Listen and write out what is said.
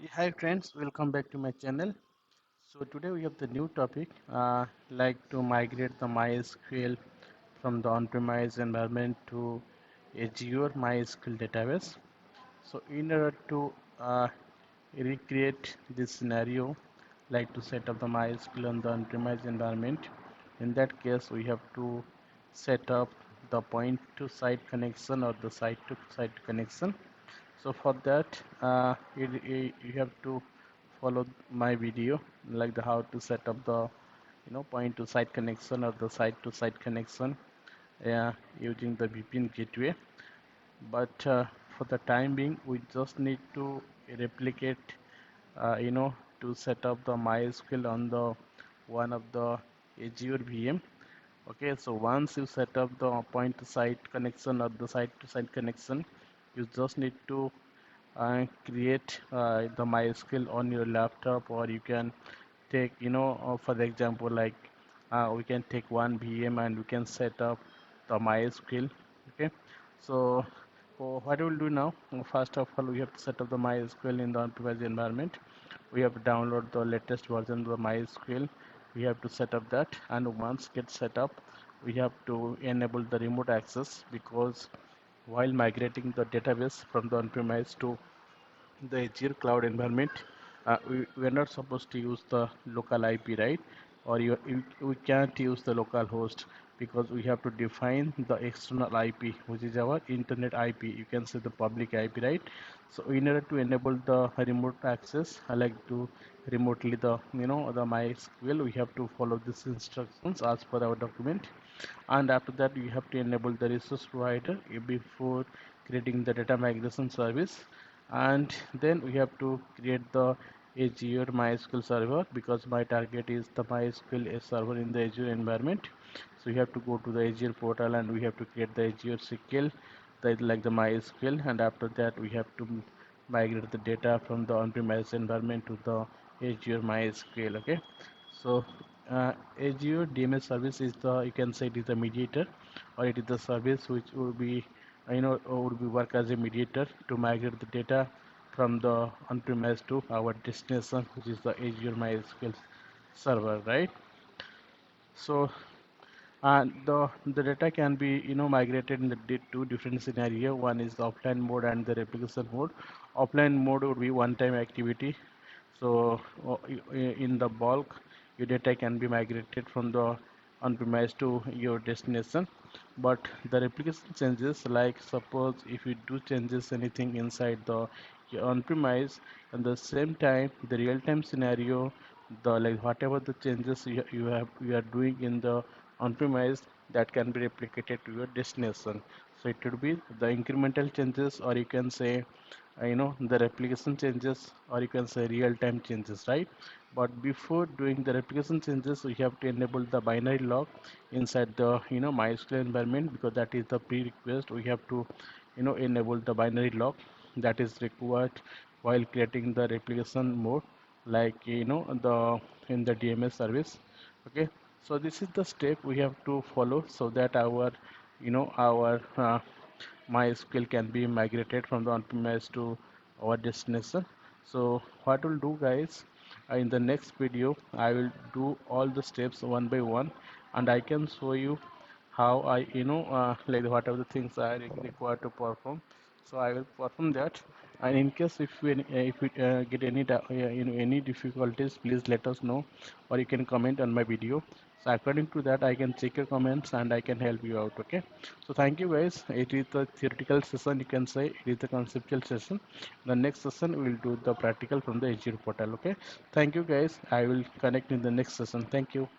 Hi friends, welcome back to my channel. So today we have the new topic like to migrate the MySQL from the on-premise environment to Azure MySQL database. So in order to recreate this scenario, like to set up the MySQL on the on-premise environment, in that case we have to set up the point-to-site connection or the site-to-site connection. So for that you have to follow my video like the how to set up the point to site connection or the site to site connection using the VPN gateway. But for the time being we just need to replicate to set up the MySQL on the one of the Azure VM. Okay, so once you set up the point to site connection or the site to site connection, you just need to create the MySQL on your laptop, or you can take, for the example, like we can take one VM and we can set up the MySQL. Okay, so what we'll do now, first of all, we have to set up the MySQL in the on-premise environment. We have to download the latest version of the MySQL. We have to set up that, and once get set up, we have to enable the remote access because while migrating the database from the on-premise to the Azure cloud environment, we are not supposed to use the local IP, right? Or we can't use the local host because we have to define the external IP, which is our internet IP. You can say the public IP, right? So in order to enable the remote access, I like to remotely the MySQL, we have to follow these instructions as per our document, and after that you have to enable the resource provider before creating the data migration service, and then we have to create the Azure MySQL server because my target is the MySQL server in the Azure environment. So we have to go to the Azure portal and we have to create the Azure SQL, like the MySQL, and after that we have to migrate the data from the on-premise environment to the Azure MySQL. Okay, so Azure DMS service is the, you can say it is the mediator, or it is the service which will be would be work as a mediator to migrate the data from the on-premise to our destination, which is the Azure MySQL server, right? So and the data can be migrated in the two different scenario. One is the offline mode and the replication mode. Offline mode would be one-time activity. So in the bulk, your data can be migrated from the on-premise to your destination. But the replication changes, like suppose if you do changes anything inside the your on-premise, at the same time the real-time scenario, the like whatever the changes you are doing in the on-premise, that can be replicated to your destination. So it could be the incremental changes, or you can say the replication changes, or you can say real-time changes, right? But before doing the replication changes, we have to enable the binary log inside the MySQL environment, because that is the prerequisite. We have to enable the binary log that is required while creating the replication mode, like the in the DMS service. Okay, so this is the step we have to follow so that our our MySQL can be migrated from the on-premise to our destination. So what we'll do, guys, in the next video I will do all the steps one by one, and I can show you how I like whatever the things I require to perform. So I will perform that, and in case if we get any any difficulties, please let us know, or you can comment on my video. So according to that I can check your comments and I can help you out. Okay, so thank you guys. It is the theoretical session, you can say it is the conceptual session. The next session we will do the practical from the Azure portal. Okay, thank you guys. I will connect in the next session. Thank you.